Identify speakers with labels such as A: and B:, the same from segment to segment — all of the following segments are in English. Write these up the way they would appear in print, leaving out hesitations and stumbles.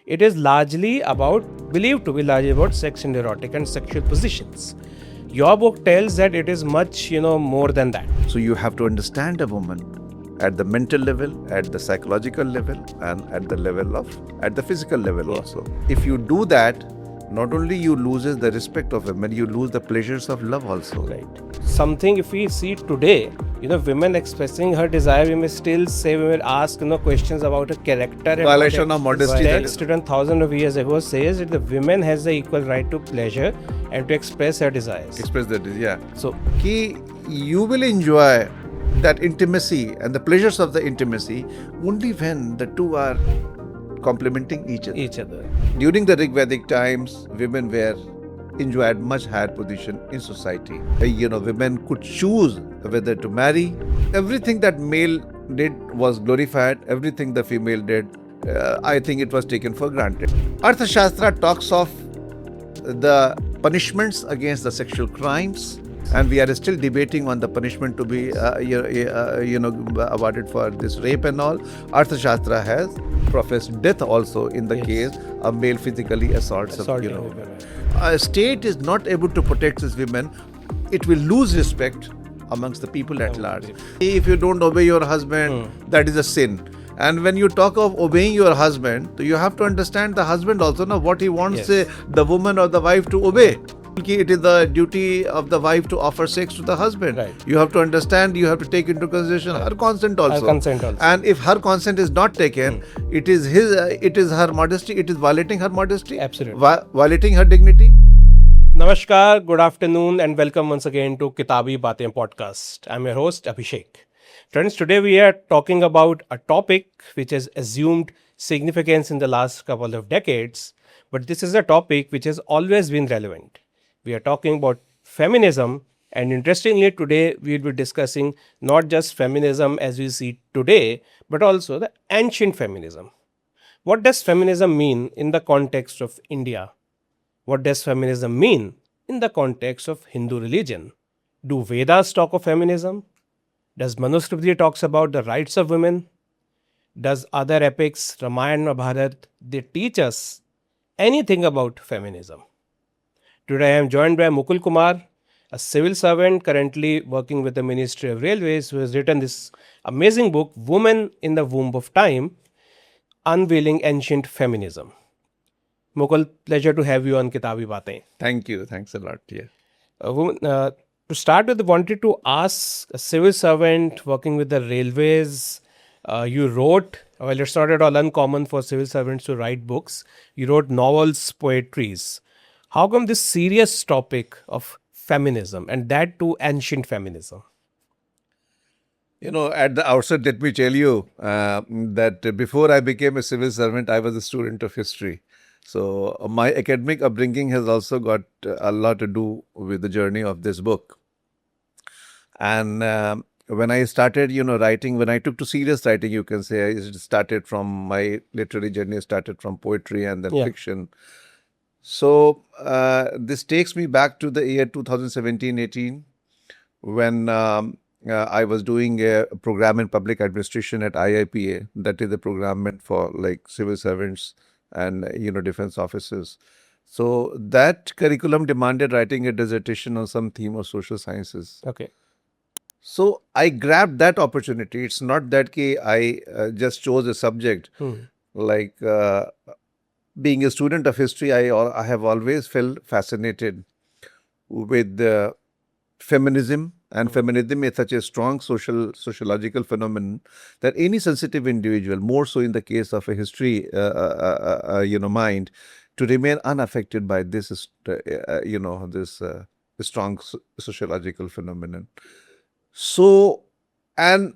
A: it is believed to be largely about sex and erotic and sexual positions. Your book tells that it is much, more than that.
B: So you have to understand a woman at the mental level, at the psychological level, and at the physical level also. If you do that, not only you loses the respect of women, you lose the pleasures of love also.
A: Right. Something if we see today, women expressing her desire, we may still say, we may ask, questions about her character.
B: Violation of modesty.
A: Text written thousands of years ago says that the women has the equal right to pleasure and to express her desires.
B: So, you will enjoy that intimacy and the pleasures of the intimacy only when the two are complementing each other. During the Rig Vedic times, women enjoyed much higher position in society. Women could choose whether to marry. Everything that male did was glorified. Everything the female did, I think it was taken for granted. Arthashastra talks of the punishments against the sexual crimes, and we are still debating on the punishment to be awarded for this rape and all. Arthashastra has professed death also in the case of male physically assaults. A state is not able to protect its women, it will lose respect amongst the people at large. If you don't obey your husband, that is a sin. And when you talk of obeying your husband, you have to understand the husband also, what he wants the woman or the wife to obey. It is the duty of the wife to offer sex to the husband.
A: Right.
B: You have to understand, you have to take into consideration her consent also. And if her consent is not taken, it is her modesty, it is violating her modesty.
A: Absolutely.
B: Violating her dignity.
A: Namaskar, good afternoon, and welcome once again to Kitabi, Baatein podcast. I'm your host, Abhishek. Friends, today we are talking about a topic which has assumed significance in the last couple of decades, but this is a topic which has always been relevant. We are talking about feminism, and interestingly today we will be discussing not just feminism as we see today, but also the ancient feminism. What does feminism mean in the context of India? What does feminism mean in the context of Hindu religion? Do Vedas talk of feminism? Does Manusmriti talks about the rights of women? Does other epics, Ramayana, Mahabharata, they teach us anything about feminism? Today I am joined by Mukul Kumar, a civil servant currently working with the Ministry of Railways, who has written this amazing book, Women in the Womb of Time, Unveiling Ancient Feminism. Mukul, pleasure to have you on Kitabi Baatein.
B: Thank you. Thanks a lot. Yeah.
A: To start with, I wanted to ask a civil servant working with the railways. You wrote, well, it's not at all uncommon for civil servants to write books. You wrote novels, poetries. How come this serious topic of feminism, and that too ancient feminism?
B: At the outset, let me tell you that before I became a civil servant, I was a student of history. So my academic upbringing has also got a lot to do with the journey of this book. And when I started, writing, when I took to serious writing, you can say, my literary journey started from poetry and then fiction. So this takes me back to the year 2017-18 when I was doing a program in public administration at IIPA. That is a program meant for civil servants and defense officers. So that curriculum demanded writing a dissertation on some theme of social sciences.
A: Okay.
B: So I grabbed that opportunity. It's not that I just chose a subject. Being a student of history, I have always felt fascinated with feminism, and feminism is such a strong sociological phenomenon that any sensitive individual, more so in the case of a history mind, to remain unaffected by this strong sociological phenomenon. So, and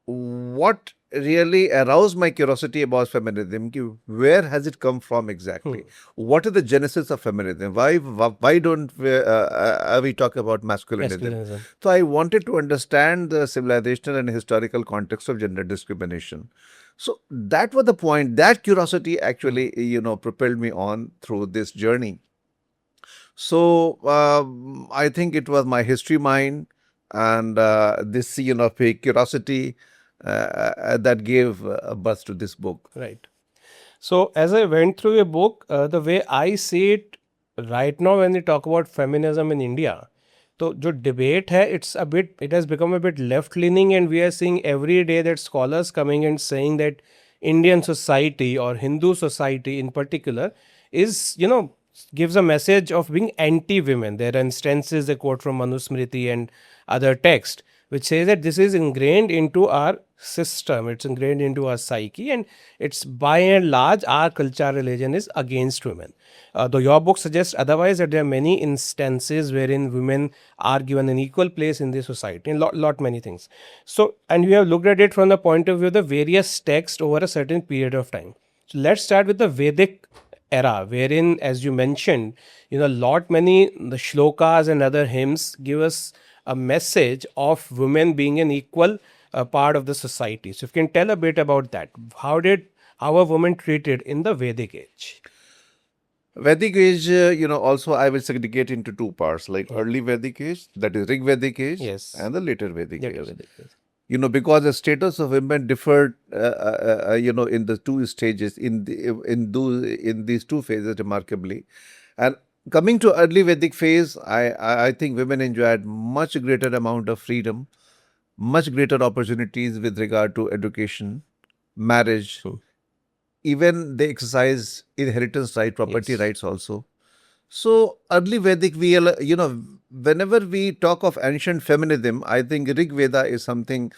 B: what really aroused my curiosity about feminism, where has it come from exactly? What is the genesis of feminism? Why don't we talk about masculinism? So I wanted to understand the civilizational and historical context of gender discrimination. So that was the point. That curiosity actually, propelled me on through this journey. So I think it was my history mind and this curiosity that gave birth to this book.
A: Right. So, as I went through your book, the way I see it right now, when we talk about feminism in India, तो जो debate है, it has become a bit left-leaning, and we are seeing every day that scholars coming and saying that Indian society or Hindu society in particular is, gives a message of being anti-women. There are instances they quote from Manusmriti and other texts which say that this is ingrained into our system, it's ingrained into our psyche, and it's by and large our culture religion is against women. Though your book suggests otherwise, that there are many instances wherein women are given an equal place in the society, in lot many things. So, and we have looked at it from the point of view of the various texts over a certain period of time. So let's start with the Vedic era, wherein, as you mentioned, lot many the shlokas and other hymns give us a message of women being an equal part of the society. So, if you can tell a bit about that, how are women treated in the Vedic age?
B: Vedic age, also I will segregate into two parts, like early Vedic age, that is Rig Vedic age,
A: Yes.
B: and the later Vedic
A: Later
B: age.
A: Vedic age.
B: Because the status of women differed, in the two stages, in these two phases remarkably. And coming to early Vedic phase, I think women enjoyed much greater amount of freedom, much greater opportunities with regard to education, marriage, even they exercise inheritance right, property
A: Yes.
B: rights also. So early Vedic, whenever we talk of ancient feminism, I think Rig Veda is something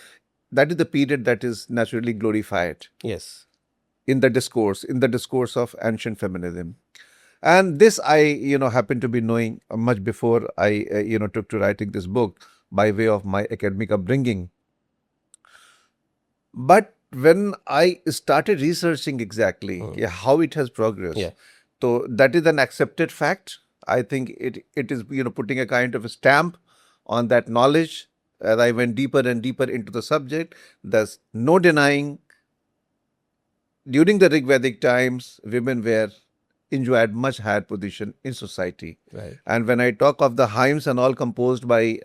B: that is the period that is naturally glorified
A: Yes.
B: in the discourse of ancient feminism. And this I, happen to be knowing much before I, took to writing this book by way of my academic upbringing. But when I started researching exactly how it has progressed,
A: Yeah.
B: so that is an accepted fact. I think it is, putting a kind of a stamp on that knowledge. As I went deeper and deeper into the subject, there's no denying during the Rig Vedic times, women were enjoyed much higher position in society.
A: Right.
B: And when I talk of the hymns and all composed by,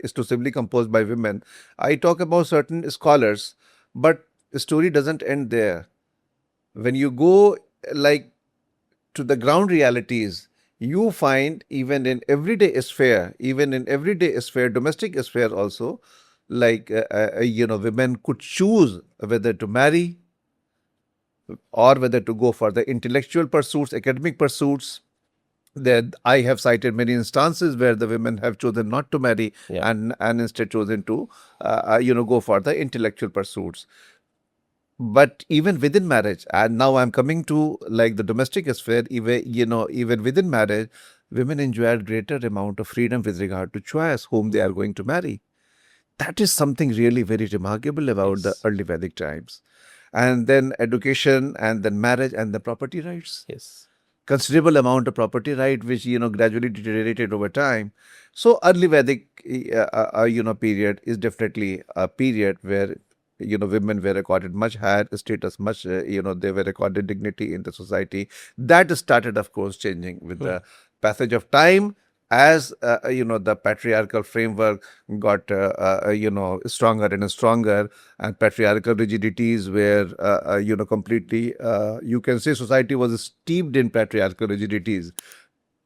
B: exclusively composed by women, I talk about certain scholars, but the story doesn't end there. When you go like to the ground realities, you find even in everyday sphere, domestic sphere also, like, women could choose whether to marry or whether to go for the intellectual pursuits, academic pursuits. That I have cited many instances where the women have chosen not to marry and instead chosen to, go for the intellectual pursuits. But even within marriage, and now I'm coming to like the domestic sphere, even within marriage, women enjoy a greater amount of freedom with regard to choice whom they are going to marry. That is something really very remarkable about the early Vedic times. And then education, and then marriage, and the property rights.
A: Yes.
B: Considerable amount of property right, which gradually deteriorated over time. So early Vedic, period is definitely a period where women were accorded much higher status, much they were accorded dignity in the society. That started, of course, changing with the passage of time, as the patriarchal framework got stronger and stronger, and patriarchal rigidities were completely, you can say society was steeped in patriarchal rigidities.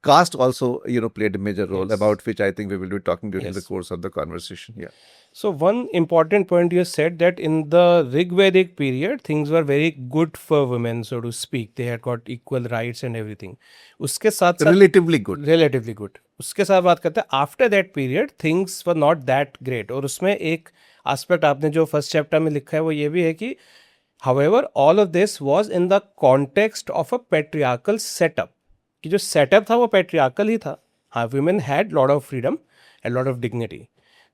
B: Caste also played a major role, about which I think we will be talking during the course of the conversation. Yeah.
A: So one important point you said, that in the Rig Vedic period, things were very good for women, so to speak. They had got equal rights and everything. उसके साथ साथ
B: Relatively good.
A: relatively good. उसके साथ बात करते हैं, after that period things were not that great. और उसमें एक aspect आपने जो first chapter में लिखा है वो ये भी है कि however all of this was in the context of a patriarchal setup. कि जो setup था वो patriarchal ही था. हाँ, women had lot of freedom and lot of dignity.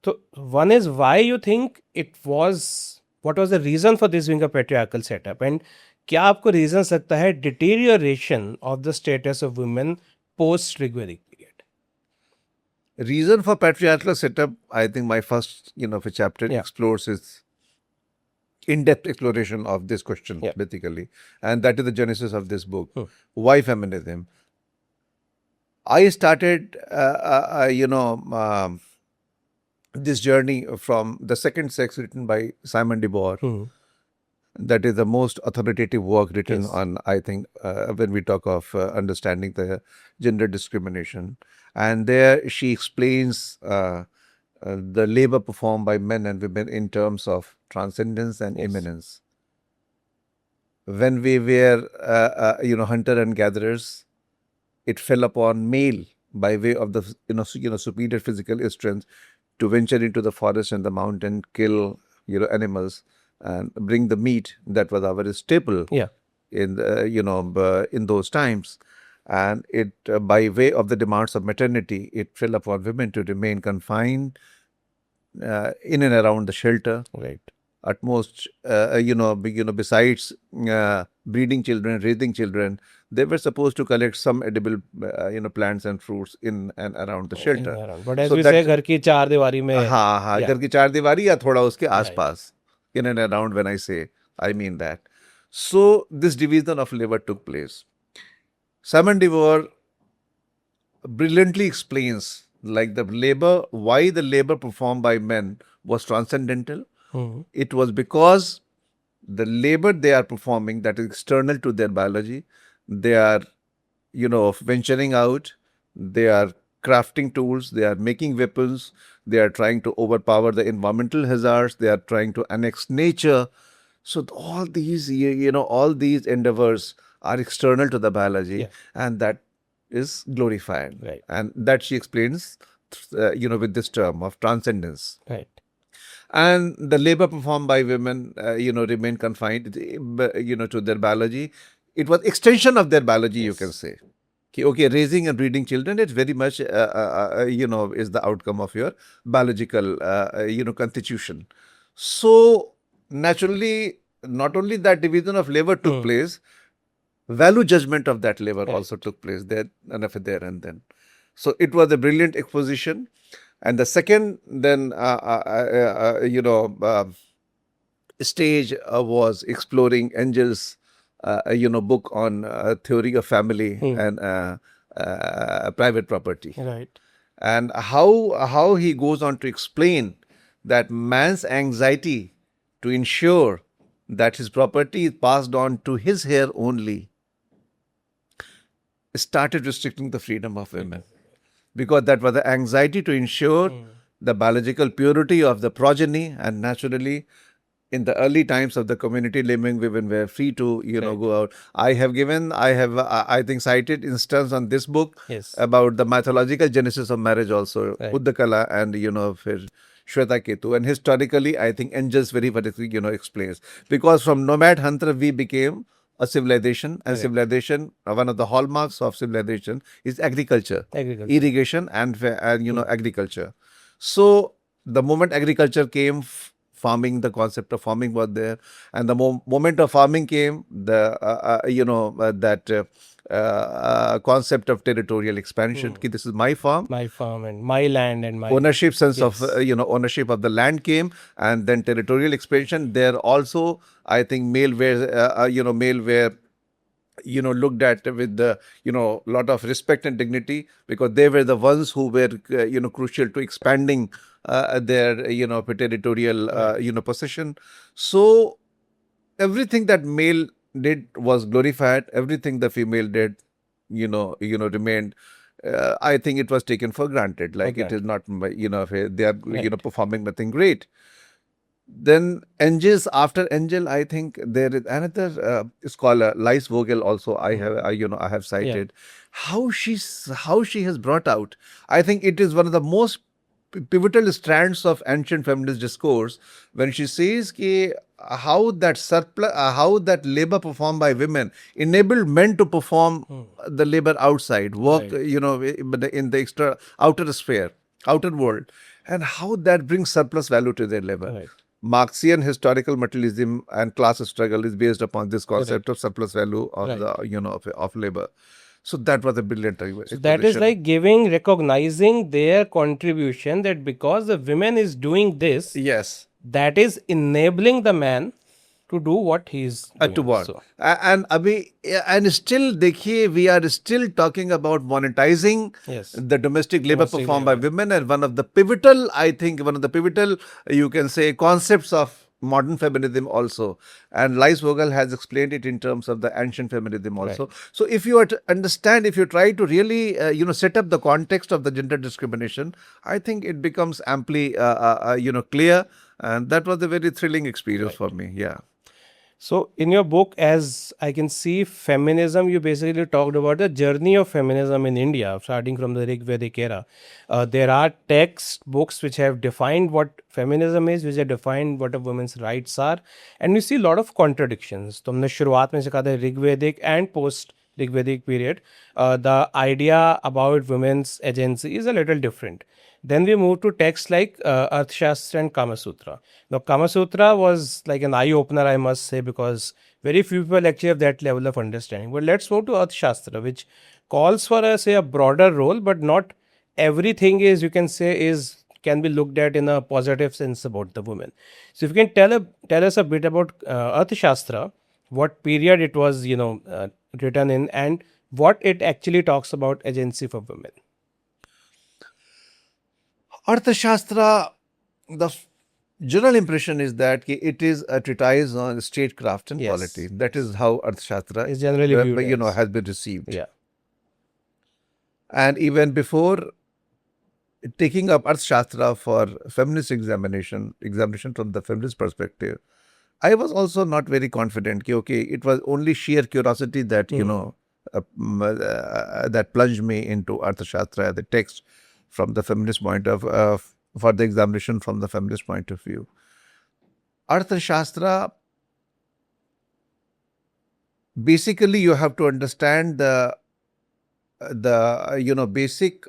A: So one is why you think it was, what was the reason for this being a patriarchal setup, and क्या आपको reason सकता है deterioration of the status of women post Rigvedic period?
B: Reason for patriarchal setup, I think my first chapter explores is in-depth exploration of this question, basically, and that is the genesis of this book. Why feminism? I started, this journey from The Second Sex, written by Simon de Beauvoir. That is the most authoritative work written
A: Yes.
B: on, I think, when we talk of understanding the gender discrimination. And there she explains the labor performed by men and women in terms of transcendence and
A: Yes.
B: immanence. When we were, hunter and gatherers, it fell upon male by way of the superior physical strength to venture into the forest and the mountain, kill animals, and bring the meat that was our staple
A: Yeah.
B: in in those times. And it by way of the demands of maternity, it fell upon women to remain confined in and around the shelter.
A: Right.
B: At most, besides breeding children, raising children, they were supposed to collect some edible, plants and fruits in and around the
A: In
B: shelter.
A: around. But as
B: So
A: we say,
B: that,
A: घर की चार दीवारी में.
B: हाँ हाँ,
A: Yeah.
B: घर की चार दीवारी या थोड़ा उसके
A: Right.
B: आसपास, in and around. When I say, I mean that. So this division of labor took place. Simon de Beauvoir brilliantly explains like why the labor performed by men was transcendental.
A: Mhm.
B: It was because the labor they are performing that is external to their biology, they are, venturing out, they are crafting tools, they are making weapons, they are trying to overpower the environmental hazards, they are trying to annex nature. So all these, all these endeavors are external to the biology,
A: Yeah.
B: and that is glorified.
A: Right.
B: And that she explains, with this term of transcendence.
A: Right.
B: And the labor performed by women, remain confined, to their biology. It was extension of their biology, you can
A: Yes.
B: say. Okay, raising and breeding children, it's very much, is the outcome of your biological, constitution. So naturally, not only that division of labor took place, value judgment of that labor
A: Right.
B: also took place there and then. So it was a brilliant exposition. And the second then, stage was exploring Engel's, book on theory of family and private property.
A: Right.
B: And how he goes on to explain that man's anxiety to ensure that his property is passed on to his heir only started restricting the freedom of women, because that was the anxiety to ensure the biological purity of the progeny. And naturally, in the early times of the community living, women were free to go out. I have I think cited instance on this book
A: Yes.
B: about the mythological genesis of marriage also,
A: Right.
B: Uddakala and फिर Shweta Ketu. And historically, I think Engels very particularly explains, because from nomad hunter we became a civilization, and civilization, one of the hallmarks of civilization is agriculture,
A: Agriculture.
B: irrigation and agriculture. So the moment agriculture came, farming, the concept of farming was there, and the moment of farming came, the concept of territorial expansion. Ki this is my farm.
A: My farm and my land and my
B: Ownership, sense
A: Yes.
B: of ownership of the land came, and then territorial expansion. There also, I think, male were looked at with the lot of respect and dignity, because they were the ones who were crucial to expanding their territorial possession. So everything that male did was glorified. Everything the female did remained, I think it was taken for granted, like it is not they are
A: Right.
B: performing nothing great. Then after Engel, I think there is another scholar, Lise Vogel, also I have cited how she has brought out. I think it is one of the most pivotal strands of ancient feminist discourse, when she says how that labor performed by women enabled men to perform the labor outside, work,
A: Right.
B: in the outer sphere, outer world, and how that brings surplus value to their labor.
A: Right.
B: Marxian historical materialism and class struggle is based upon this concept of surplus value of the of labor. So that was a brilliant
A: So that is like recognizing their contribution, that because the women is doing this,
B: yes.
A: that is enabling the man to do what he is doing.
B: To work.
A: So,
B: And still, देखिए, we are still talking about monetizing
A: Yes.
B: the domestic labor
A: Domestic
B: performed by women, and one of the pivotal, you can say, concepts of modern feminism also, and Lies Vogel has explained it in terms of the ancient feminism also.
A: Right.
B: So if you are to understand, if you try to really set up the context of the gender discrimination, I think it becomes amply clear, and that was a very thrilling experience for me. Yeah.
A: So, in your book, as I can see, feminism, you basically talked about the journey of feminism in India, starting from the Rig Vedic era. There are textbooks which have defined what feminism is, which have defined what a woman's rights are, and we see a lot of contradictions. तुमने शुरुआत में से कहा था ऋग वैदिक and post Rig Vedic period, the idea about women's agency is a little different. Then we move to texts like Arthashastra and Kama Sutra. Now, Kama Sutra was like an eye opener, I must say, because very few people actually have that level of understanding. But let's move to Arthashastra, which calls for a broader role, but not everything is, you can say, is can be looked at in a positive sense about the woman. So, if you can tell us a bit about Arthashastra, what period it was, written in, and what it actually talks about agency for women.
B: Arthashastra, the general impression is that it is a treatise on statecraft and
A: Yes.
B: polity. That is how Arthashastra
A: Is generally viewed as.
B: has been received.
A: Yeah.
B: And even before taking up Arthashastra for feminist examination from the feminist perspective, I was also not very confident. Okay, it was only sheer curiosity that that plunged me into Arthashastra, the text from the feminist point of for the examination from the feminist point of view. Arthashastra, basically, you have to understand the basic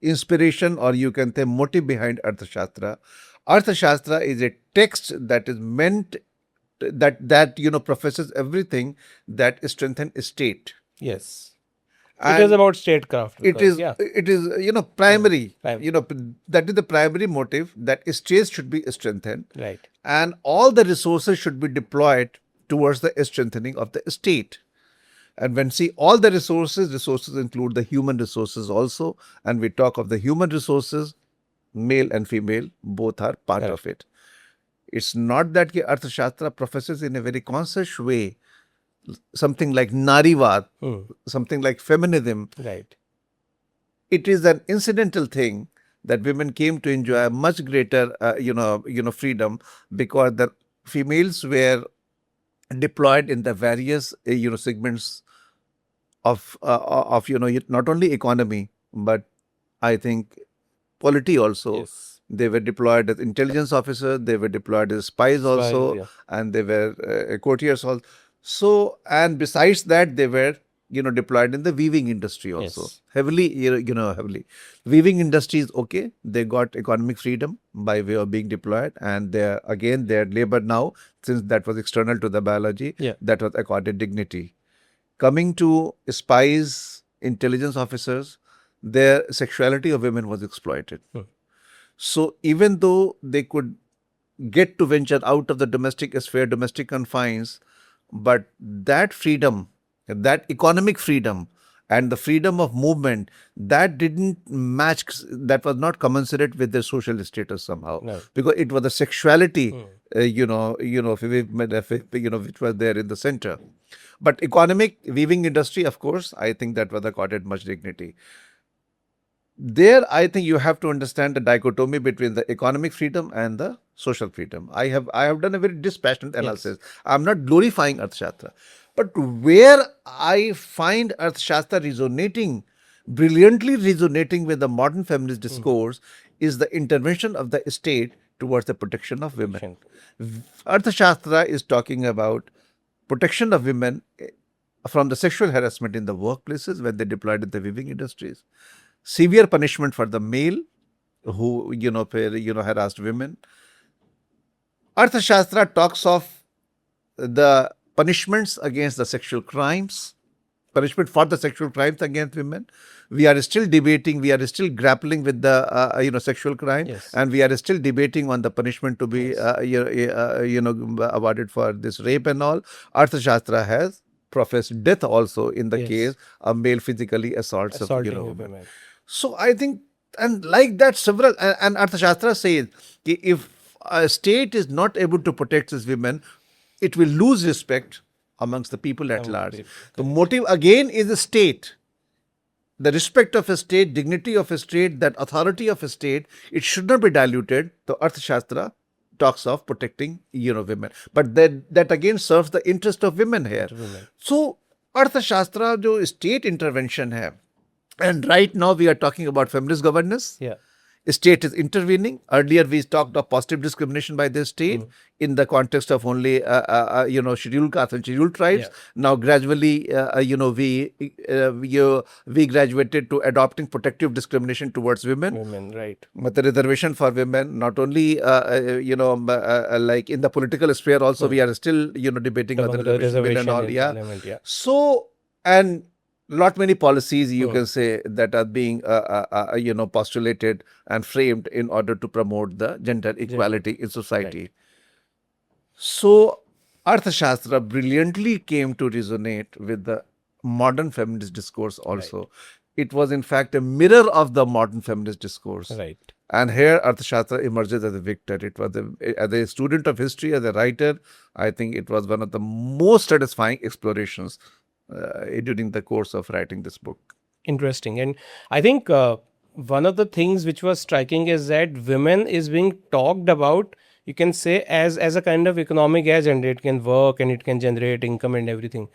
B: inspiration, or you can say motive behind Arthashastra. Arthashastra is a text that is meant that professes everything that strengthens state.
A: Yes.
B: And
A: it is about statecraft.
B: It
A: because,
B: is
A: yeah.
B: it is primary.
A: Prime.
B: That is the primary motive, that state should be strengthened,
A: Right.
B: and all the resources should be deployed towards the strengthening of the state. And when see all the resources include the human resources also, and we talk of the human resources, male and female, both are part
A: Correct.
B: of it. It's not that Arthashastra professes in a very conscious way something like Narivad, something like feminism.
A: Right.
B: It is an incidental thing that women came to enjoy much greater, freedom, because the females were deployed in the various, segments of not only economy, but I think polity also.
A: Yes.
B: They were deployed as intelligence officers, they were deployed as spies also,
A: yeah.
B: and they were courtiers also. So, and besides that, they were, deployed in the weaving industry also.
A: Yes.
B: Heavily, heavily. Weaving industry is okay. They got economic freedom by way of being deployed, and their labor now, since that was external to the biology,
A: Yeah.
B: that was accorded dignity. Coming to spies, intelligence officers, their sexuality of women was exploited. So even though they could get to venture out of the domestic sphere, domestic confines, but that freedom, that economic freedom, and the freedom of movement, that didn't match, that was not commensurate with their social status somehow.
A: No.
B: Because it was the sexuality, which was there in the center. But economic weaving industry, of course, I think that was accorded much dignity. There, I think you have to understand the dichotomy between the economic freedom and the social freedom. I have done a very dispassionate analysis. Yes. I'm not glorifying Arthashastra, but where I find Arthashastra brilliantly resonating with the modern feminist discourse is the intervention of the state towards the protection of women. Arthashastra is talking about protection of women from the sexual harassment in the workplaces when they deployed in the weaving industries. Severe punishment for the male who, harassed women. Arthashastra talks of the punishments against the sexual crimes, punishment for the sexual crimes against women. We are still debating, we are still grappling with the, sexual crime.
A: Yes.
B: And we are still debating on the punishment to be, awarded for this rape and all. Arthashastra has professed death also in the case of male physically assaults of women. So I think, and like that several, and Arthashastra says, if a state is not able to protect its women, it will lose respect amongst the people at large. The motive again is the state. The respect of a state, dignity of a state, that authority of a state, it should not be diluted. The Arthashastra talks of protecting, women. But that again serves the interest of women here. So, Arthashastra, जो state intervention है, and right now we are talking about feminist governance.
A: Yeah.
B: State is intervening. Earlier we talked of positive discrimination by the state in the context of only scheduled castes and scheduled tribes.
A: Yeah.
B: Now gradually we graduated to adopting protective discrimination towards women.
A: Women, right.
B: But the reservation for women, not only like in the political sphere, also we are still debating on the reservation bill and all.
A: Element, yeah.
B: So, and lot many policies you can say that are being postulated and framed in order to promote the gender equality in society.
A: Right.
B: So Arthashastra brilliantly came to resonate with the modern feminist discourse also.
A: Right.
B: It was in fact a mirror of the modern feminist discourse.
A: Right.
B: And here Arthashastra emerges as a victor. It was as a student of history, as a writer, I think it was one of the most satisfying explorations during the course of writing this book.
A: Interesting. And I think one of the things which was striking is that women is being talked about, you can say, as a kind of economic agent. It can work and it can generate income and everything.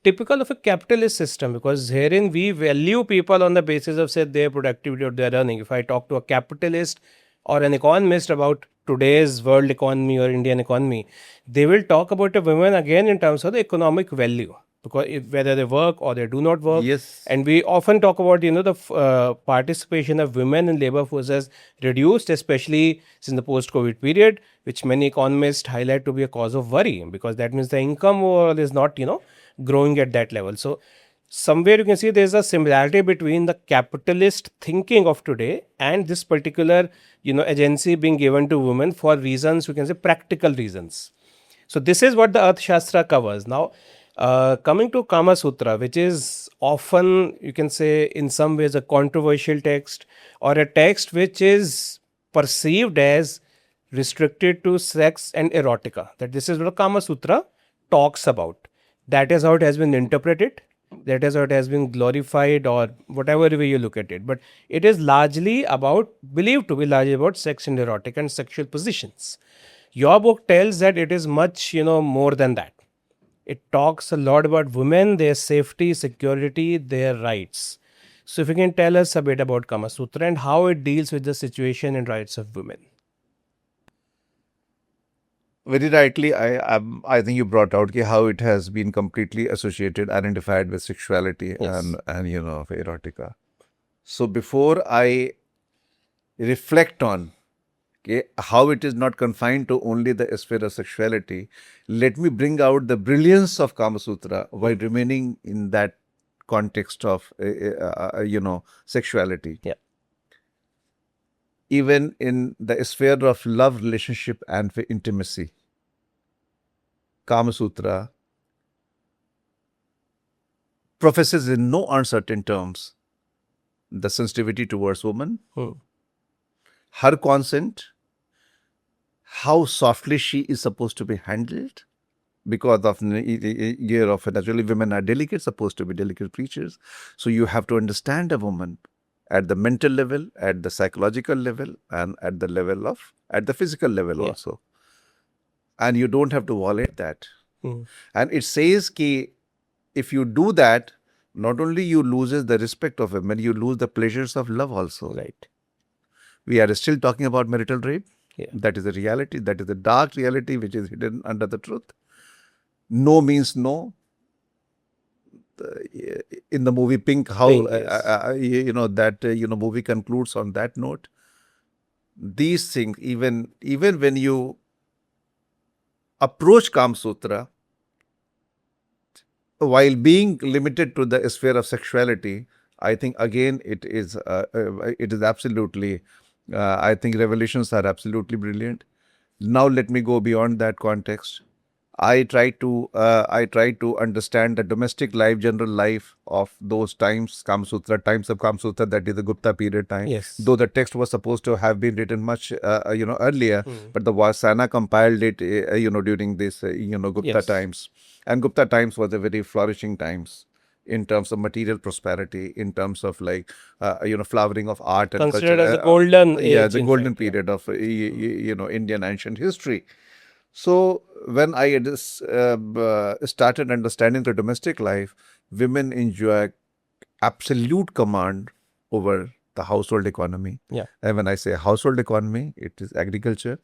A: Typical of a capitalist system, because herein we value people on the basis of, say, their productivity or their earning. If I talk to a capitalist or an economist about today's world economy or Indian economy, they will talk about a woman again in terms of the economic value. Because whether they work or they do not work.
B: Yes.
A: And we often talk about, the participation of women in labor force has reduced, especially since the post-COVID period, which many economists highlight to be a cause of worry, because that means the income overall is not, growing at that level. So somewhere you can see there's a similarity between the capitalist thinking of today and this particular, agency being given to women for reasons, you can say practical reasons. So this is what the Arthashastra covers. Now, coming to Kama Sutra, which is often, you can say, in some ways a controversial text or a text which is perceived as restricted to sex and erotica. That this is what Kama Sutra talks about. That is how it has been interpreted. That is how it has been glorified, or whatever way you look at it. But it is largely believed to be largely about sex and erotic and sexual positions. Your book tells that it is much, more than that. It talks a lot about women, their safety, security, their rights. So if you can tell us a bit about Kama Sutra and how it deals with the situation and rights of women.
B: Very rightly, I think you brought out how it has been completely associated, identified with sexuality.
A: Yes.
B: and erotica. So before I reflect on how it is not confined to only the sphere of sexuality, let me bring out the brilliance of Kama Sutra while remaining in that context of sexuality.
A: Yeah.
B: Even in the sphere of love, relationship, and intimacy, Kama Sutra professes in no uncertain terms the sensitivity towards woman, her consent, how softly she is supposed to be handled, because of year of naturally women are delicate, supposed to be delicate creatures. So you have to understand a woman at the mental level, at the psychological level, and at the physical level also. And you don't have to violate that. And it says that if you do that, not only you loses the respect of women, you lose the pleasures of love also.
A: Right.
B: We are still talking about marital rape.
A: Yeah.
B: That is a reality. That is a dark reality which is hidden under the truth. No means no. In the movie Pink, how
A: yes.
B: movie concludes on that note. These things, even when you approach Kama Sutra, while being limited to the sphere of sexuality, I think again it is absolutely. I think revelations are absolutely brilliant. Now let me go beyond that context. I try to understand the domestic life, general life of those times, times of Kama Sutra, that is the Gupta period time.
A: Yes.
B: Though the text was supposed to have been written much earlier, but the Vasana compiled it during this Gupta
A: Yes.
B: times, and Gupta times was a very flourishing times in terms of material prosperity, in terms of like flowering of art and
A: Considered
B: culture.
A: as a golden
B: Yeah,
A: age,
B: the
A: in
B: golden
A: fact, yeah.
B: period of Indian ancient history. So when I started understanding the domestic life, women enjoy absolute command over the household economy.
A: Yeah.
B: And when I say household economy, it is agriculture,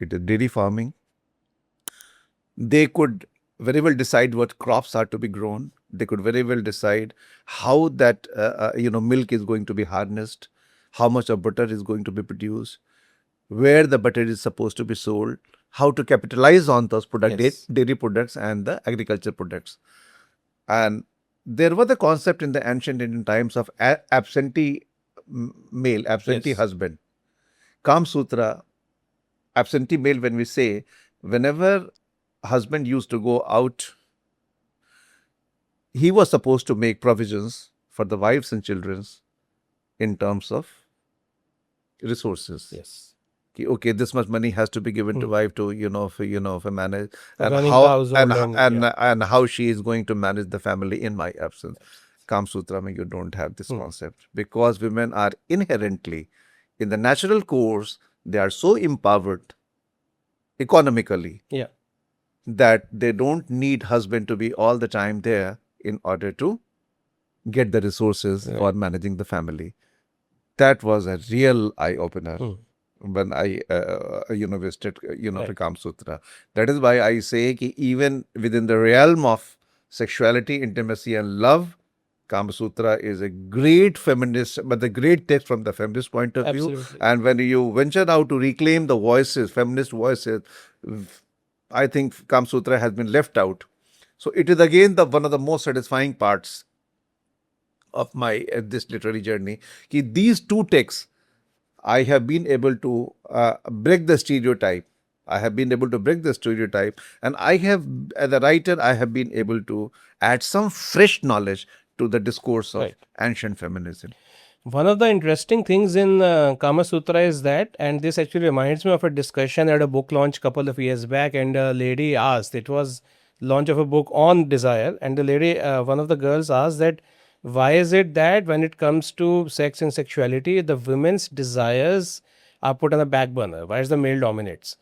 B: it is dairy farming. They could very well decide what crops are to be grown. They could very well decide how that milk is going to be harnessed, how much of butter is going to be produced, where the butter is supposed to be sold, how to capitalize on those products,
A: Yes.
B: dairy products and the agriculture products. And there was a concept in the ancient Indian times of absentee male, absentee
A: Yes.
B: husband. Kama Sutra, absentee male, when we say, whenever husband used to go out, he was supposed to make provisions for the wives and children in terms of resources.
A: Yes.
B: Okay, this much money has to be given to wife to for manage, and
A: Running
B: how
A: the household
B: and how she is going to manage the family in my absence. Kama Sutra, you don't have this concept, because women are inherently in the natural course, they are so empowered economically
A: Yeah.
B: that they don't need husband to be all the time there in order to get the resources for managing the family. That was a real eye opener when I visited the Kama Sutra. That is why I say that even within the realm of sexuality, intimacy, and love, Kama Sutra is a great feminist, but the great text from the feminist point of view.
A: Absolutely.
B: And when you venture out to reclaim the voices, feminist voices, I think Kama Sutra has been left out. So it is again one of the most satisfying parts of my this literary journey. These two texts, I have been able to break the stereotype. I have been able to break the stereotype, and I have, as a writer, I have been able to add some fresh knowledge to the discourse of ancient feminism.
A: One of the interesting things in Kama Sutra is that, and this actually reminds me of a discussion at a book launch couple of years back, and a lady asked, it was launch of a book on desire, and the lady, one of the girls asked that, why is it that when it comes to sex and sexuality, the women's desires are put on the back burner? Why is the male dominates?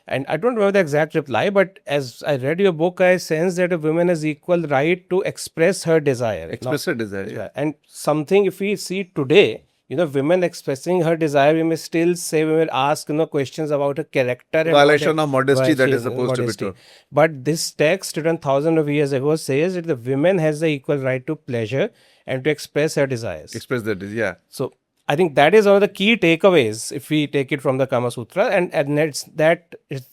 A: And I don't remember the exact reply, but as I read your book, I sense that a woman has equal right to express her desire.
B: Express her desire.
A: Yeah. And something, if we see today, women expressing her desire, we may still say, we will ask, questions about her character. And
B: Violation of modesty
A: why
B: that
A: she
B: is supposed to be true.
A: But this text written thousands of years ago says that the woman has the equal right to pleasure and to express her desires.
B: Express that, yeah.
A: So I think that is one of the key takeaways if we take it from the Kama Sutra, and it's that it's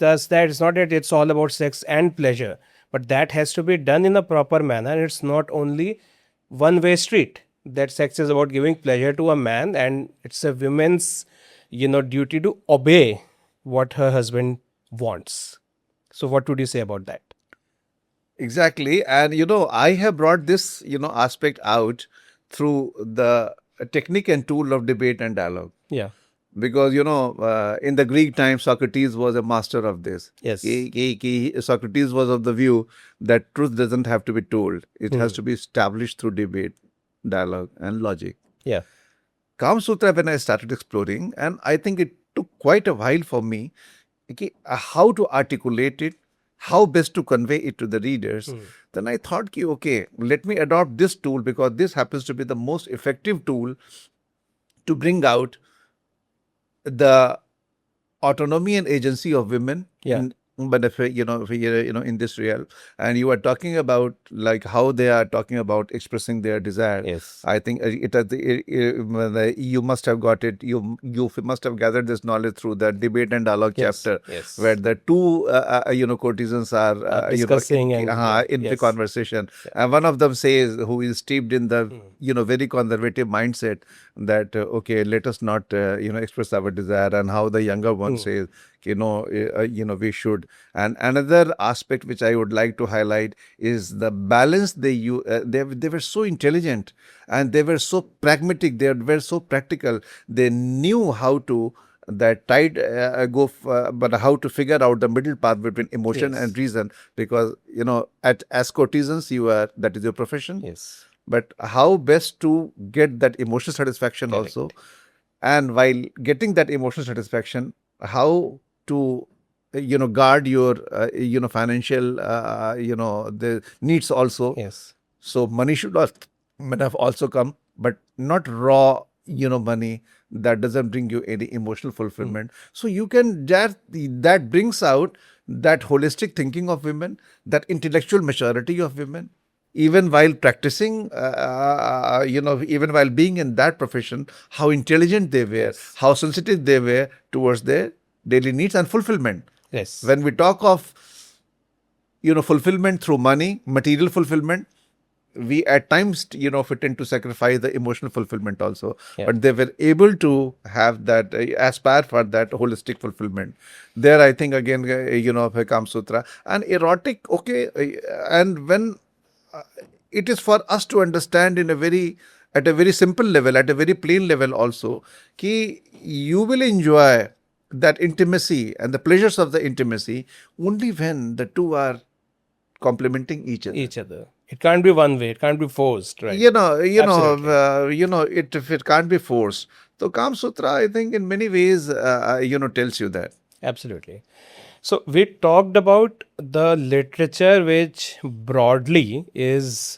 A: not that it's all about sex and pleasure, but that has to be done in a proper manner. And it's not only one-way street. That sex is about giving pleasure to a man, and it's a woman's duty to obey what her husband wants. So what would you say about that?
B: Exactly. And I have brought this aspect out through the technique and tool of debate and dialogue.
A: Yeah.
B: Because in the Greek times, Socrates was a master of this.
A: Yes.
B: Socrates was of the view that truth doesn't have to be told; it has to be established through debate, dialogue, and logic.
A: Yeah.
B: Kama Sutra, when I started exploring, and I think it took quite a while for me, how to articulate it, how best to convey it to the readers. Then I thought, okay, let me adopt this tool, because this happens to be the most effective tool to bring out the autonomy and agency of women.
A: Yeah.
B: But if in this realm, and you are talking about like how they are talking about expressing their desire.
A: Yes.
B: I think you must have got it. You must have gathered this knowledge through the debate and dialogue chapter, where the two courtesans are
A: discussing
B: in the conversation, and one of them says, who is steeped in the very conservative mindset, that okay, let us not express our desire, and how the younger one says, we should. good. And another aspect which I would like to highlight is the balance they use. They were so intelligent and they were so pragmatic. They were so practical. They knew how to that tide but how to figure out the middle path between emotion
A: Yes.
B: and reason, because as courtesans that is your profession.
A: Yes.
B: But how best to get that emotional satisfaction
A: Correct.
B: also, and while getting that emotional satisfaction, how to guard your financial the needs also.
A: Yes.
B: So money should have also come, but not raw money that doesn't bring you any emotional fulfillment. So you can that brings out that holistic thinking of women, that intellectual maturity of women, even while practicing, even while being in that profession, how intelligent they were, how sensitive they were towards their daily needs and fulfillment.
A: Yes.
B: When we talk of fulfillment through money, material fulfillment, we at times we tend to sacrifice the emotional fulfillment also.
A: Yeah.
B: But they were able to have that aspire for that holistic fulfillment. There I think again Kam Sutra and erotic, okay, and when it is for us to understand at a very simple level, at a very plain level also, ki you will enjoy that intimacy and the pleasures of the intimacy only when the two are complementing each other.
A: It can't be one way. It can't be forced, right?
B: Absolutely. If it can't be forced. So Kam Sutra, I think, in many ways, tells you that.
A: Absolutely. So we talked about the literature which broadly is,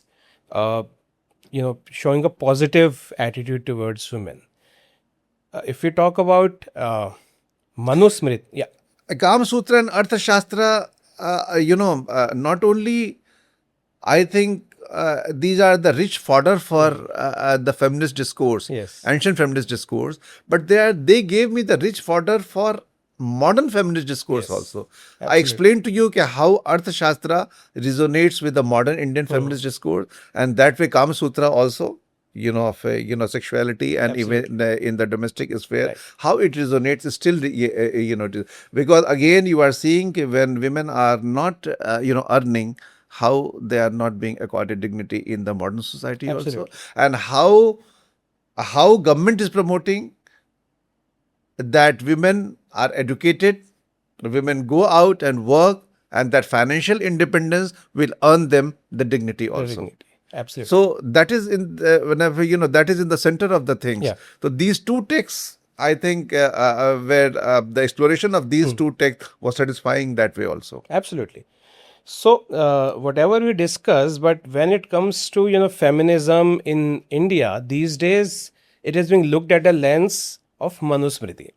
A: showing a positive attitude towards women. If we talk about Manusmriti, yeah,
B: Kam Sutra and Arthashastra, not only, I think, these are the rich fodder for the feminist discourse,
A: Yes.
B: ancient feminist discourse, but they gave me the rich fodder for modern feminist discourse
A: Yes,
B: also. I
A: absolutely.
B: explained to you how Arthashastra resonates with the modern Indian feminist discourse, and that way Kama Sutra also, of sexuality and even in the domestic sphere,
A: Right.
B: how it resonates is still, because again you are seeing when women are not, earning, how they are not being accorded dignity in the modern society also,
A: Absolutely.
B: and how government is promoting that women are educated, women go out and work, and that financial independence will earn them the dignity
A: The
B: also.
A: dignity. Absolutely.
B: So that is whenever that is in the center of the things.
A: Yeah.
B: So these two texts, I think, where the exploration of these two texts was satisfying that way also.
A: Absolutely. So, whatever we discuss, but when it comes to feminism in India these days, it is being looked at a lens of Manusmriti.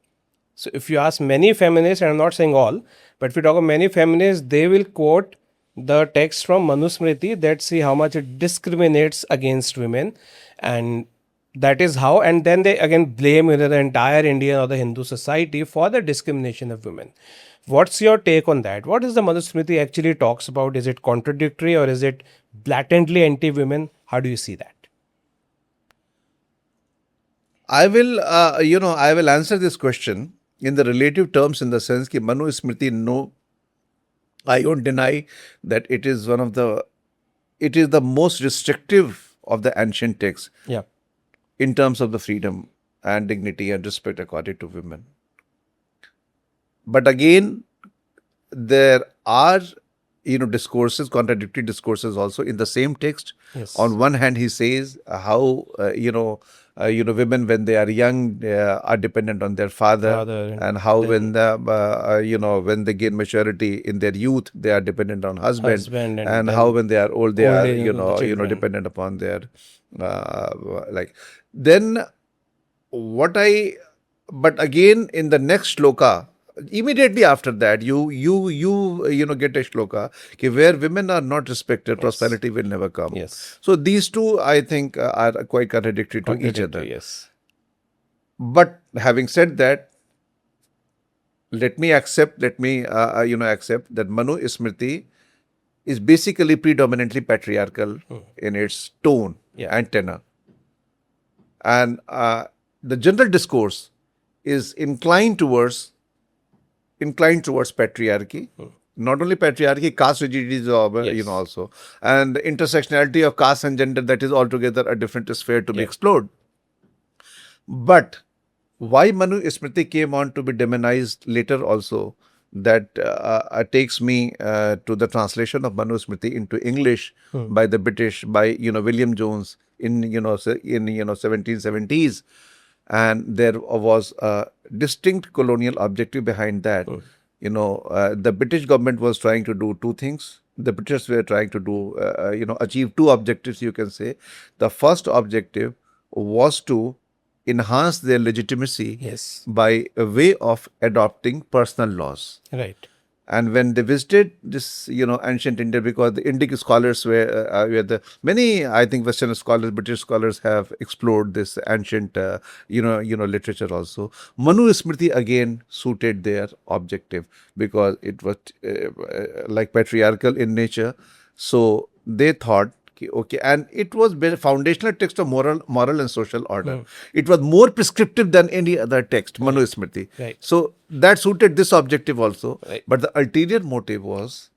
A: So, if you ask many feminists, and I'm not saying all, but if you talk of many feminists, they will quote the text from Manusmriti that see how much it discriminates against women, and that is how, and then they again blame either the entire Indian or the Hindu society for the discrimination of women. What's your take on that? What is the Manusmriti actually talks about? Is it contradictory or is it blatantly anti-women? How do you see that?
B: I will answer this question in the relative terms, in the sense that Manusmriti, no, I don't deny that it is the most restrictive of the ancient texts
A: Yeah.
B: in terms of the freedom and dignity and respect accorded to women. But again, there are discourses, contradictory discourses also in the same text.
A: Yes.
B: On one hand, he says how women when they are young are dependent on their father, and how when when they gain maturity in their youth, they are dependent on husband, and how when they are old, they are
A: children.
B: dependent upon their then what I. But again, in the next shloka, immediately after that, you get a shloka where women are not respected, prosperity will never come.
A: Yes.
B: So these two, I think, are quite contradictory to each other.
A: Yes.
B: But having said that, let me accept that Manusmriti is basically predominantly patriarchal in its tone and tenor, and the general discourse is inclined towards patriarchy, Not only patriarchy, caste rigidities,
A: Yes.
B: also, and the intersectionality of caste and gender, that is altogether a different sphere to be
A: Yeah.
B: explored. But why Manu Smriti came on to be demonized later also, that takes me to the translation of Manu Smriti into English by the British, by William Jones in 1770s, and there was a distinct colonial objective behind that. The British government was trying to do two things. The British were trying to do achieve two objectives, you can say. The first objective was to enhance their legitimacy
A: Yes.
B: by a way of adopting personal laws.
A: Right.
B: And when they visited this, ancient India, because the Indic scholars were the many, I think, Western scholars, British scholars have explored this ancient, literature also. Manu Smriti again suited their objective because it was like patriarchal in nature. So they thought, okay, and it was foundational text of moral and social order. It was more prescriptive than any other text, Manu Smriti.
A: Right.
B: So that suited this objective also.
A: Right.
B: But the ulterior motive was,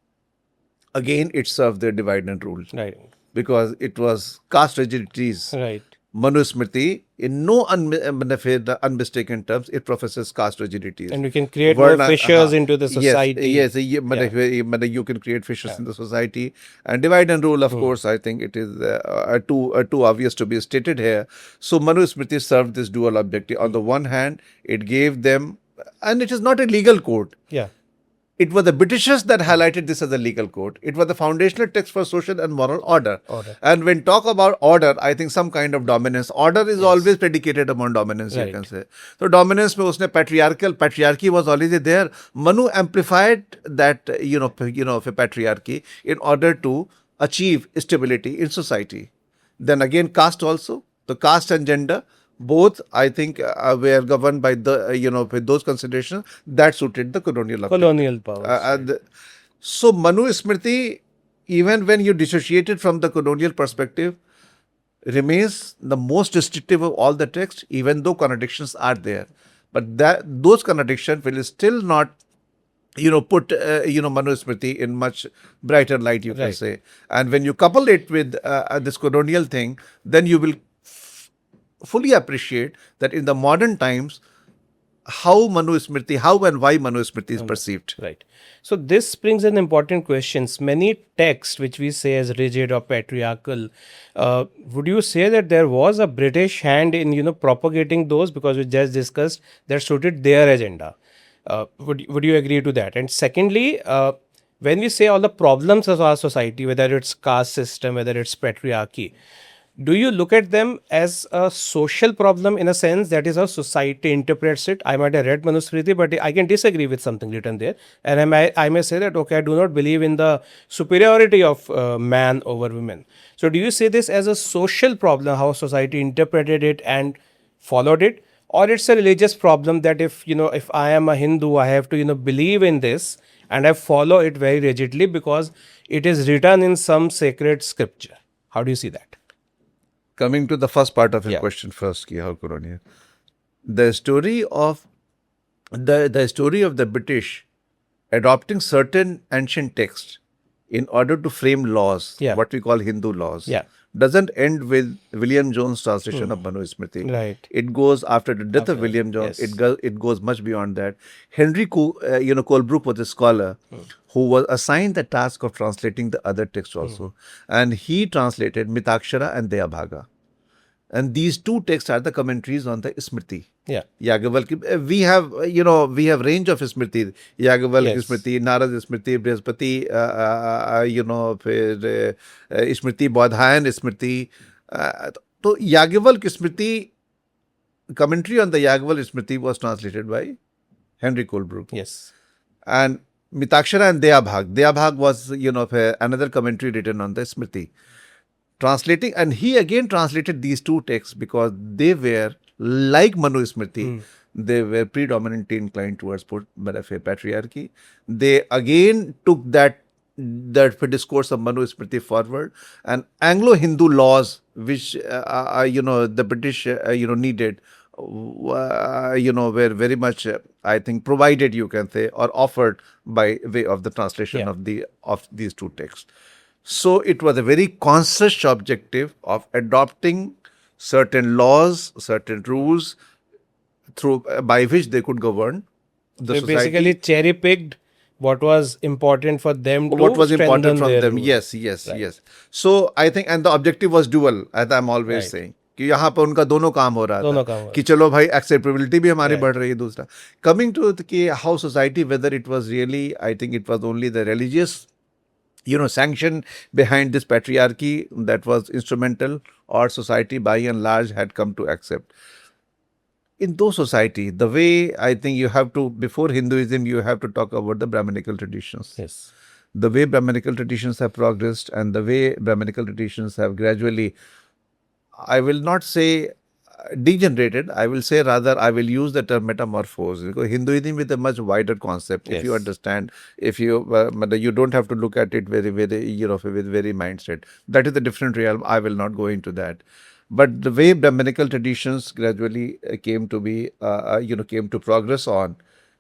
B: again, it served their divide and rule.
A: Right.
B: Because it was caste rigidities.
A: Right.
B: Manu Smriti, in no unmistaken terms, it professes caste rigidities.
A: And we can create more fissures into the society.
B: Yes, you can create fissures in the society. And divide and rule, of course, I think it is too obvious to be stated here. So Manu Smriti served this dual objective. On the one hand, it gave them, and it is not a legal code.
A: Yeah.
B: It was the Britishers that highlighted this as a legal code. It was the foundational text for social and moral order. And when talk about order, I think some kind of dominance. Order is always predicated upon dominance, you can say. So dominance में उसने patriarchy was already there. Manu amplified that, patriarchy in order to achieve stability in society. Then again, caste also. The caste and gender, both, I think, were governed by the, with those considerations that suited the colonial
A: powers.
B: So Manu Smriti, even when you dissociate it from the colonial perspective, remains the most restrictive of all the texts, even though contradictions are there. But those contradictions will still not put Manu Smriti in much brighter light, you can say. And when you couple it with this colonial thing, then you will fully appreciate that in the modern times, how and why Manu Smriti is perceived.
A: Right. So this brings in important questions. Many texts which we say as rigid or patriarchal, would you say that there was a British hand in propagating those, because we just discussed that suited their agenda? Would you agree to that? And secondly, when we say all the problems of our society, whether it's caste system, whether it's patriarchy, do you look at them as a social problem in a sense, that is how society interprets it? I might have read Manusmriti, but I can disagree with something written there. And I may say that, okay, I do not believe in the superiority of man over women. So do you see this as a social problem, how society interpreted it and followed it? Or it's a religious problem that if I am a Hindu, I have to, believe in this and I follow it very rigidly because it is written in some sacred scripture. How do you see that?
B: Coming to the first part of your question first, Colonial. The story of the British adopting certain ancient texts in order to frame laws, what we call Hindu laws, doesn't end with William Jones' translation of Manu Smriti.
A: Right.
B: It goes after the death of William Jones. It goes much beyond that. Henry Colebrook was a scholar who was assigned the task of translating the other texts also, and he translated Mitakshara and Deyabhaga. And these two texts are the commentaries on the Smriti. Yagyavalkya. We have range of Smriti. Yagyavalkya Smriti, Narad Smriti, Brihaspati, Smriti, Baatein Smriti. So Yagyavalkya Smriti, commentary on the Yagyavalkya Smriti was translated by Henry Colebrook.
A: Yes.
B: And Mitakshara and Deyabhag was, another commentary written on the Smriti. Translating, and he again translated these two texts because they were, like Manu Smriti, they were predominantly inclined towards patriarchy. They again took that discourse of Manu Smriti forward, and Anglo-Hindu laws, which the British needed, were very much, I think, provided, you can say, or offered by way of the translation
A: Yeah.
B: of these two texts. So it was a very conscious objective of adopting certain laws, certain rules through by which they could govern the
A: They basically
B: society.
A: cherry picked what was important for them
B: What
A: to
B: was important
A: strengthen
B: from
A: their
B: them?
A: rule.
B: Yes, yes,
A: Right.
B: yes. So I think, and the objective was dual, as I'm always
A: Right.
B: saying, कि यहाँ पर उनका दोनों काम हो रहा था
A: दोनों काम हो
B: कि
A: रहा
B: चलो भाई एक्सेप्टेबिलिटी भी हमारी
A: Right.
B: बढ़ रही है दूसरा कमिंग टू कि how society whether it was really I think it was only the religious sanction behind this patriarchy that was instrumental, or society by and large had come to accept. In those society, the way I think you have to, before Hinduism, you have to talk about the Brahminical traditions.
A: Yes.
B: The way Brahminical traditions have progressed and the way Brahminical traditions have gradually, I will not say degenerated, I will say rather, I will use the term metamorphose, because Hinduism is a much wider concept. If you
A: Yes.
B: understand, if you, you don't have to look at it very, very, with very mindset. That is a different realm. I will not go into that. But the way Brahminical traditions gradually came to be, came to progress on.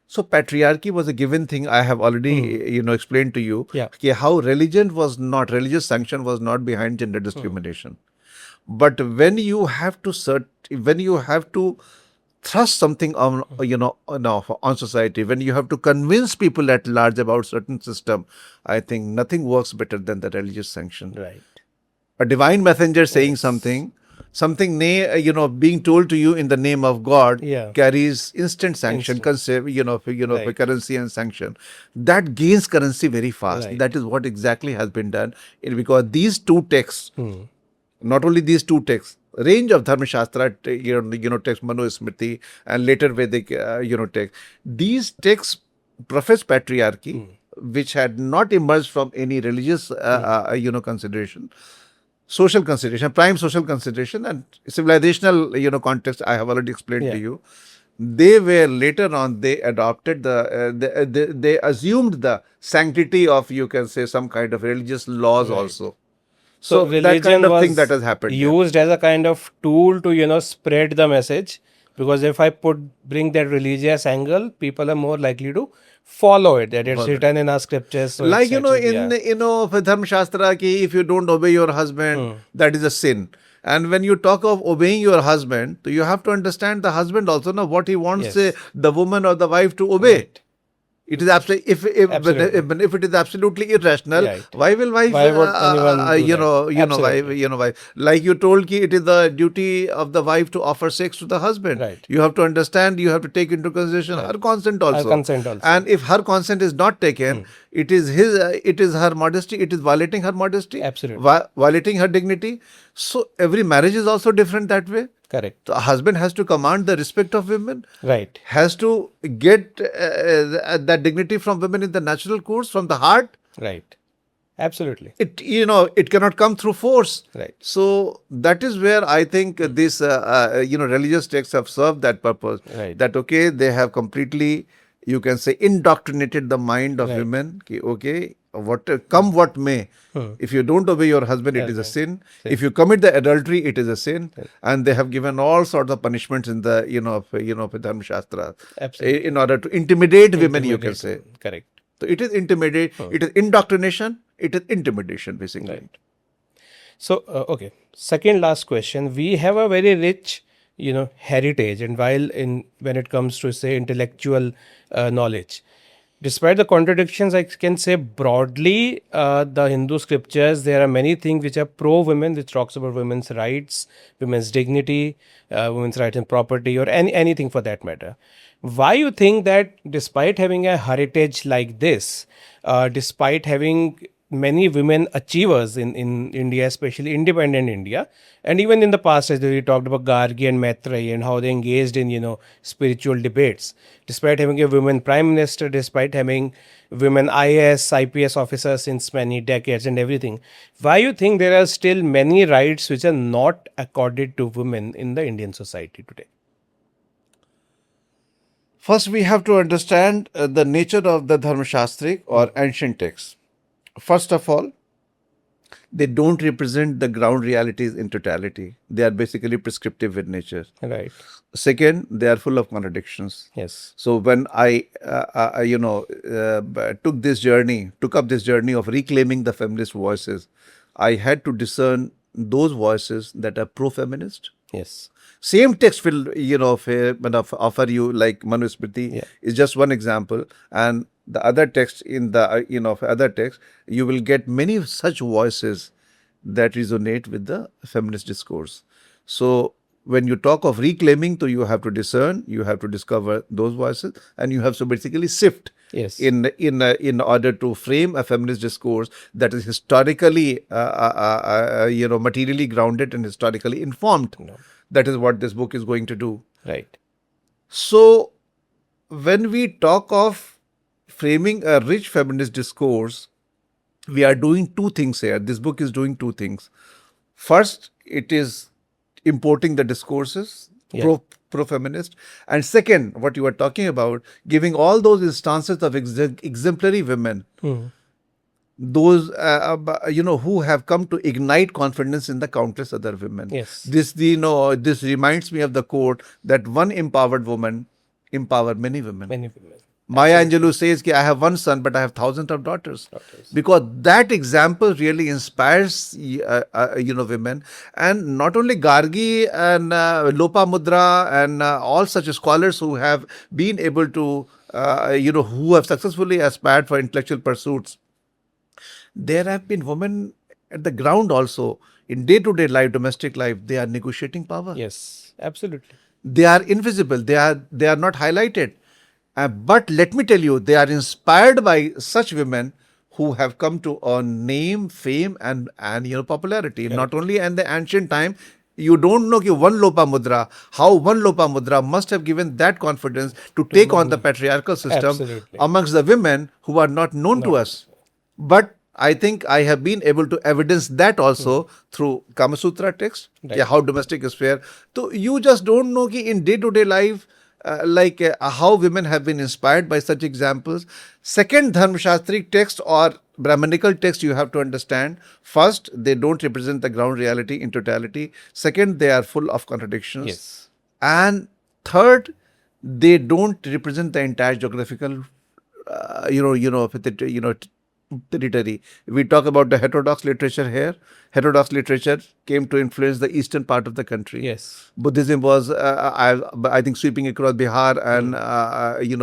B: So patriarchy was a given thing. I have already, explained to you
A: Yeah.
B: how religious sanction was not behind gender discrimination. But when you have to thrust something on, on society, when you have to convince people at large about certain system, I think nothing works better than the religious sanction.
A: Right.
B: A divine messenger saying
A: Yes.
B: something being told to you in the name of God
A: Yeah.
B: carries instant sanction,
A: Right.
B: currency and sanction. That gains currency very fast.
A: Right.
B: That is what exactly has been done, because these two texts, not only these two texts, range of Dharmashastra, text Manusmriti, and later Vedic, text. These texts profess patriarchy, which had not emerged from any religious, consideration, social consideration, prime social consideration, and civilizational, context. I have already explained to
A: Yeah.
B: you. They were later on. They adopted they assumed the sanctity of, you can say, some kind of religious laws
A: Right.
B: also.
A: So
B: That kind
A: religion
B: of thing that
A: was
B: has happened.
A: used as a kind of tool to spread the message, because if I bring that religious angle, people are more likely to follow it. That it's
B: Follow it.
A: written in our scriptures, so
B: Like,
A: it's
B: in Dharma Shastra, ki if you don't obey your husband, that is a sin. And when you talk of obeying your husband, so you have to understand the husband also, know what he wants
A: Yes.
B: the woman or the wife to obey.
A: Right.
B: It is absolutely,
A: Absolutely.
B: if it is absolutely irrational,
A: Right.
B: why will wife,
A: Why would anyone do that? Absolutely.
B: wife, like you told ki it is the duty of the wife to offer sex to the husband.
A: Right.
B: You have to understand, you have to take into consideration her consent also.
A: consent also.
B: And if her consent is not taken, it is her modesty, it is violating her modesty.
A: Absolutely.
B: Violating her dignity. So every marriage is also different that way.
A: Correct.
B: So a husband has to command the respect of women,
A: Right.
B: has to get that dignity from women in the natural course, from the heart.
A: Right. Absolutely.
B: It cannot come through force.
A: Right.
B: So that is where I think this, religious texts have served that purpose.
A: Right.
B: That, okay, they have completely, you can say, indoctrinated the mind of
A: Right.
B: women. Okay, what may. If you don't obey your husband, it is a sin. If you commit the adultery, it is a sin. And they have given all sorts of punishments in the, Dharma Shastra,
A: Absolutely.
B: in order to intimidate women, you can say.
A: Correct.
B: So it is it is indoctrination, it is intimidation, basically.
A: Right. So, okay. Second last question. We have a very rich, heritage, and when it comes to, say, intellectual knowledge, despite the contradictions, I can say broadly, the Hindu scriptures, there are many things which are pro-women, which talks about women's rights, women's dignity, women's rights and property, or anything for that matter. Why you think that despite having a heritage like this, despite having many women achievers in India, especially independent India, and even in the past, as we talked about Gargi and Maitreyi and how they engaged in spiritual debates, despite having a women prime minister, despite having women IAS, IPS officers since many decades and everything, why you think there are still many rights which are not accorded to women in the Indian society today?
B: First, we have to understand the nature of the Dharma Shastric or ancient texts. First of all, they don't represent the ground realities in totality. They are basically prescriptive in nature.
A: Right.
B: Second, they are full of contradictions.
A: Yes.
B: So when I, took up this journey of reclaiming the feminist voices, I had to discern those voices that are pro-feminist.
A: Yes.
B: Same text will, offer you, like Manusmriti
A: Yeah.
B: is just one example, and the other text in the other text, you will get many such voices that resonate with the feminist discourse. So when you talk of reclaiming, so you have to discern, you have to discover those voices, and you have to basically sift
A: Yes.
B: in order to frame a feminist discourse that is historically materially grounded and historically informed.
A: No.
B: That is what this book is going to do.
A: Right.
B: So when we talk of framing a rich feminist discourse, we are doing two things here. This book is doing two things. First, it is importing the discourses,
A: Yeah.
B: pro-feminist. And second, what you are talking about, giving all those instances of exemplary women, those who have come to ignite confidence in the countless other women.
A: Yes.
B: This reminds me of the quote that one empowered woman empower many women.
A: Many women.
B: Maya Angelou says, I have one son, but I have thousands of daughters. Because that example really inspires, women. And not only Gargi and Lopamudra and all such scholars who have been able to, who have successfully aspired for intellectual pursuits. There have been women at the ground also, in day-to-day life, domestic life, they are negotiating power.
A: Yes. Absolutely.
B: They are invisible. They are not highlighted. But let me tell you, they are inspired by such women who have come to earn name, fame, and popularity. Correct. Not only in the ancient time, you don't know one how one Lopamudra must have given that confidence to take on the patriarchal system.
A: Absolutely.
B: Amongst the women who are not known to us. But I think I have been able to evidence that also through Kama Sutra text,
A: Right.
B: how domestic is fair. So you just don't know in day-to-day life, how women have been inspired by such examples. Second, Dharmashastric text or Brahmanical text, you have to understand. First, they don't represent the ground reality in totality. Second, they are full of contradictions.
A: Yes.
B: And third, they don't represent the entire geographical, territory. We talk about the heterodox literature here. Heterodox literature came to influence the eastern part of the country.
A: Yes.
B: Buddhism was, I think, sweeping across Bihar and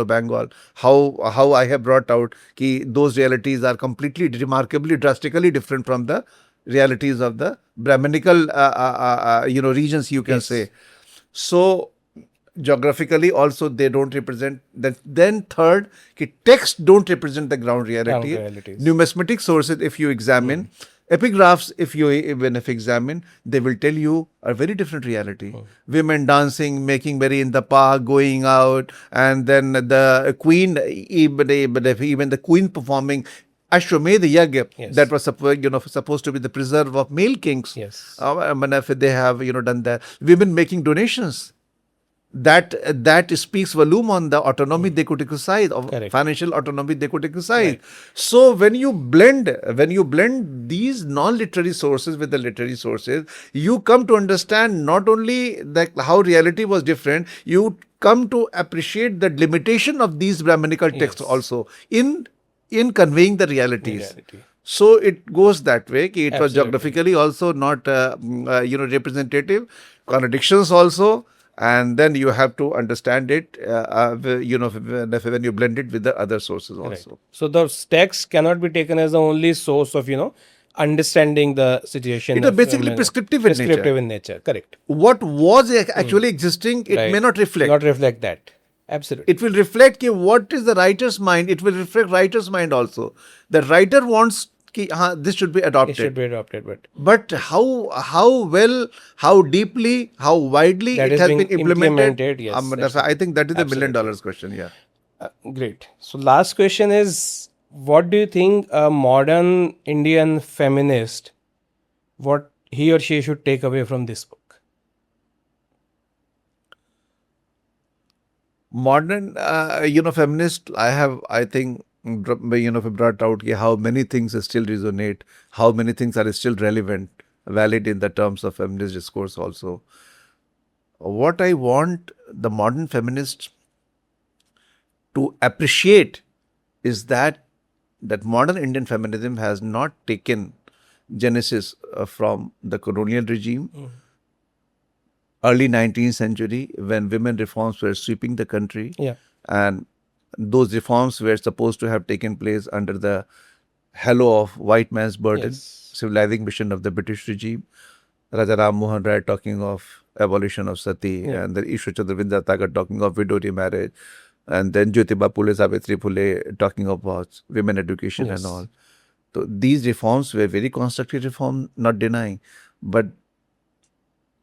B: Bengal. How I have brought out कि those realities are completely, remarkably, drastically different from the realities of the Brahmanical, regions, you can
A: Yes.
B: say. So geographically also they don't represent that. Then third, texts don't represent the ground reality.
A: Ground realities.
B: Numismatic sources, if you examine, epigraphs, if you examine, they will tell you a very different reality. Women dancing, making merry in the park, going out, and then the queen, even the queen performing Ashwamedh Yagya,
A: Yes.
B: that was supposed to be the preserve of male kings.
A: Yes.
B: They have done that. Women making donations. That speaks volume on the autonomy they could exercise, of
A: Correct.
B: financial autonomy they could exercise. Right. So when you blend these non-literary sources with the literary sources, you come to understand not only how reality was different, you come to appreciate the limitation of these Brahmanical texts also in conveying the realities. So it goes that way. It was geographically also not representative, contradictions also. And then you have to understand it, when you blend it with the other sources also.
A: Right. So those texts cannot be taken as the only source of, understanding the situation.
B: It is basically prescriptive
A: in nature. Correct.
B: What was actually existing, it
A: Right.
B: may not reflect.
A: Not reflect that. Absolutely.
B: It will reflect what is the writer's mind. It will reflect writer's mind also. The writer wants this should be adopted.
A: It should be adopted,
B: but how well, how deeply, how widely
A: that
B: it has been
A: implemented. Yes,
B: I think that is the $1 million question. Yeah.
A: Great. So last question is, what do you think a modern Indian feminist, what he or she should take away from this book?
B: Modern, feminist, I think brought out how many things still resonate, how many things are still relevant, valid in the terms of feminist discourse also. What I want the modern feminists to appreciate is that modern Indian feminism has not taken genesis from the colonial regime, early 19th century, when women reforms were sweeping the country, and those reforms were supposed to have taken place under the halo of white man's burden, civilizing mission of the British regime. Raja Ram Mohan Rai talking of abolition of sati, and then Ishwar Chandra Vidyathakur talking of widow remarriage, and then Jyotiba Phule, Savitri Phule talking about women education and all. So these reforms were very constructive reforms, not denying, but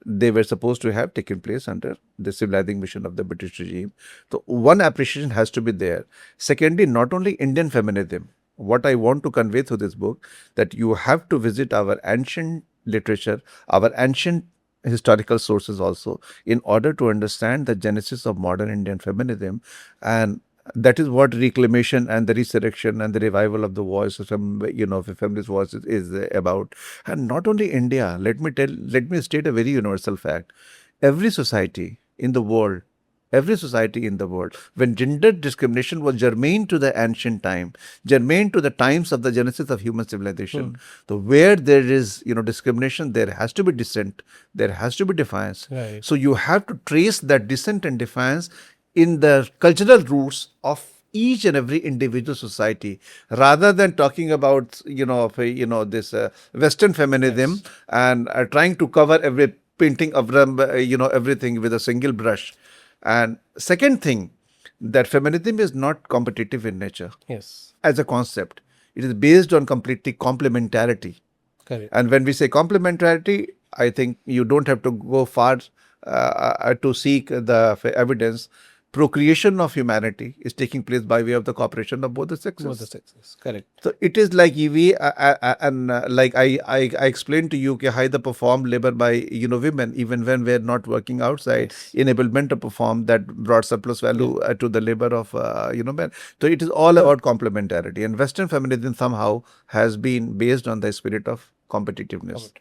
B: they were supposed to have taken place under the civilizing mission of the British regime. So one appreciation has to be there. Secondly, not only Indian feminism, what I want to convey through this book, that you have to visit our ancient literature, our ancient historical sources also, in order to understand the genesis of modern Indian feminism. And that is what reclamation and the resurrection and the revival of the voice of feminist voice is about. And not only India, let me state a very universal fact. Every society in the world, when gender discrimination was germane to the ancient time, germane to the times of the genesis of human civilization, so where there is discrimination, there has to be dissent, there has to be defiance. So you have to trace that dissent and defiance in the cultural roots of each and every individual society, rather than talking about this Western feminism and trying to cover every painting of everything with a single brush. And second thing, that feminism is not competitive in nature. As a concept, it is based on completely complementarity. And when we say complementarity, I think you don't have to go far to seek the evidence. Procreation of humanity is taking place by way of the cooperation of both the sexes.
A: Correct.
B: So it is like like I explained to you how the performed labor by women, even when we're not working outside, enablement to perform, that brought surplus value to the labor of men. So it is all about complementarity, and Western feminism somehow has been based on the spirit of competitiveness.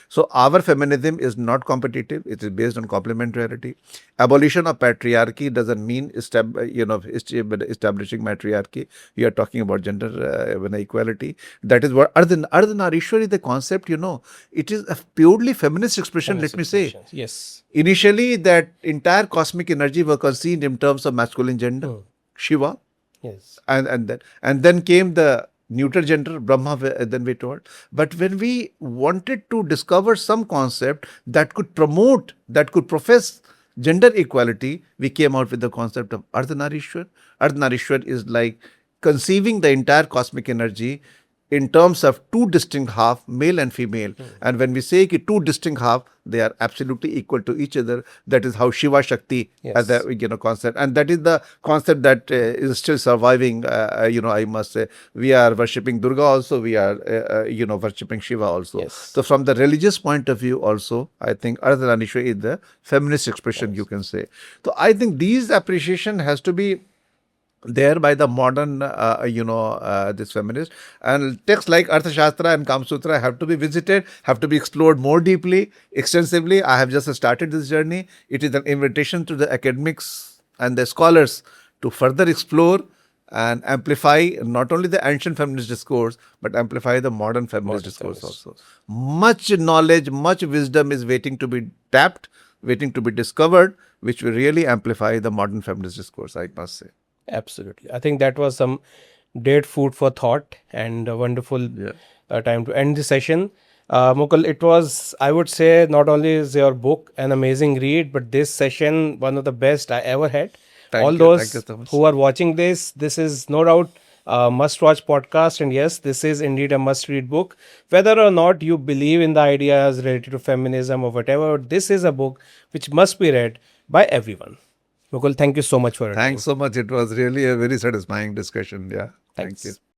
B: So our feminism is not competitive; it is based on complementarity. Abolition of patriarchy doesn't mean establishing matriarchy. We are talking about gender equality. That is what Ardhanarishvara, the concept. It is a purely feminist expression. Let me say. Initially, that entire cosmic energy was conceived in terms of masculine gender, Shiva. And then came the neuter gender, Brahma, then we told. But when we wanted to discover some concept that could promote, that could profess gender equality, we came out with the concept of Ardhanarishvara. Ardhanarishvara is like conceiving the entire cosmic energy in terms of two distinct half, male and female. And when we say two distinct half, they are absolutely equal to each other. That is how Shiva Shakti as a concept, and that is the concept that is still surviving. I must say, we are worshipping Durga also. We are worshipping Shiva also. So from the religious point of view, also, I think Ardhanarishvara is the feminist expression. You can say. So I think these appreciation has to be there by the modern, this feminist. And texts like Arthashastra and Kama Sutra have to be visited, have to be explored more deeply, extensively. I have just started this journey. It is an invitation to the academics and the scholars to further explore and amplify not only the ancient feminist discourse, but amplify the modern feminist discourse also. Much knowledge, much wisdom is waiting to be tapped, waiting to be discovered, which will really amplify the modern feminist discourse, I must say.
A: Absolutely. I think that was some great food for thought and a wonderful time to end the session. Mukul, it was, I would say, not only is your book an amazing read, but this session, one of the best I ever had. All those who are watching this is no doubt a must-watch podcast. And yes, this is indeed a must-read book. Whether or not you believe in the ideas related to feminism or whatever, this is a book which must be read by everyone. Mukul, thank you so much for it.
B: Thanks so much. It was really a very satisfying discussion. Yeah. Thank you.